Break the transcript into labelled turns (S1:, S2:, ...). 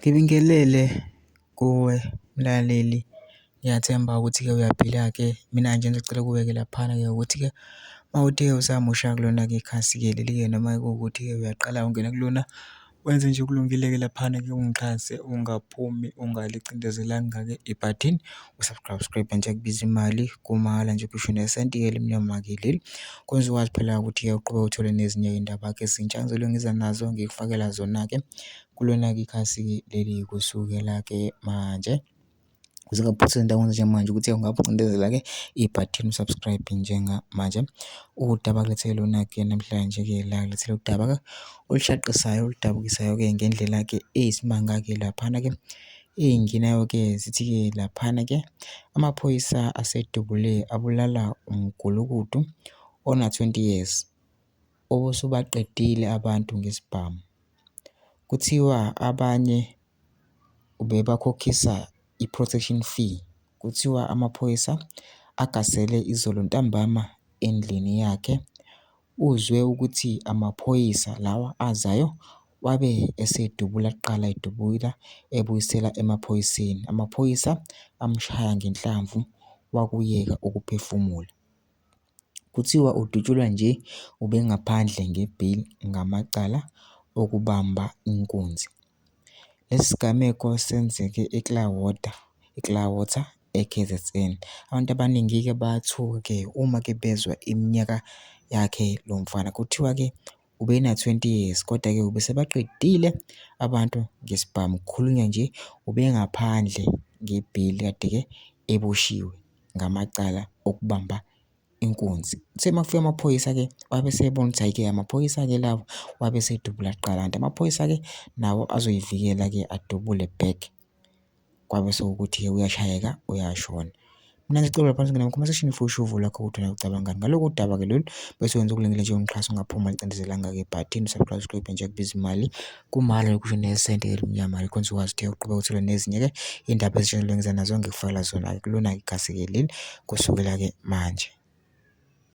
S1: Ngibingelele kuwe mlaleli, ngiyathemba ukuthi-ke uyaphila-ke. Mina nje ngicela kuwe-ke laphana-ke ukuthi-ke mawuthi-ke usamusha kulona-ke ikhasi-ke leli-ke noma kuwukuthi-ke uyaqala ungena kulona, wenze nje kulungile-ke laphana-ke ungixhase, ungaphumi ungalicindezelanga-ke ibhathini usubscribe nje kubiza imali kumahhala nje kusho nesenti-ke elimnyama-ke leli. Kwenza ukwazi phela ukuthi-ke uqhube uthole nezinye iy'ndaba-ke ezintsha engizobe ngiza nazo ngikufakela zona-ke kulona-ke ikhasi leli kusukela-ke manje. Ukuze ungaphuthuki endaweni njengamanje ukuthi ungabe ucindezela-ke ibhathini usubscribe njengamanje. Udaba kulethele lona-ke namhlanje-ke la kulethele udaba-ke olushaqisayo oludabukisayo-ke ngendlela-ke eyisimanga-ke laphana-ke ey'ngenayo-ke zithi-ke laphana-ke amaphoyisa asedubule abulala umgulukudu ona-20 years obusubaqedile abantu ngesibhamu. Kuthiwa abanye ubebakhokhisa i-protection fee. Kuthiwa amaphoyisa agasele izolo ntambama endlini yakhe. Uzwe ukuthi amaphoyisa lawa azayo wabe esedubula kuqala edubula ebuyisela emaphoyiseni. Amaphoyisa amshaya ngenhlamvu wakuyeka ukuphefumula. Kuthiwa udutshulwa nje ubengaphandle nge-bail ngamacala okubamba inkunzi. Lesi sigameko senzeke eClearwater e-KZN. Abantu abaningi-ke bathuka-ke uma-ke bezwa iminyaka yakhe lo mfana. Kuthiwa-ke ubena-20 years kodwa-ke ubesebaqedile abantu ngesibhamu. Kukhulunywa nje ubengaphandle nge-bail kade-ke eboshiwe ngamacala okubamba inkunzi. Uthe makufika amaphoyisa-ke wabe esebona ukuthi hhayi-ke amaphoyisa-ke lawa wabe esedubula kuqala, kanti amaphoyisa-ke nawo azoyivikela-ke adubule back. Kwabe sekuwukuthi-ke uyashayeka uyashona. Mina ngicela lapha singena comment section for usho uvo lwakho ukuthi ucabangani ngalolu daba-ke lolu, bese wenza ukulungile nje ungixhasa ungaphumi alicindezelanga-ke ibhathini usubscribe nje kubiza imali kumahhala kusho nesenti elimnyama likhonza ukwazi ukuthi uqhubeka uthole nezinye-ke iy'ndaba ezitsha engizobe ngiza nazo ngikufakela zona-ke kulona ikhasi-ke leli kusukela-ke manje.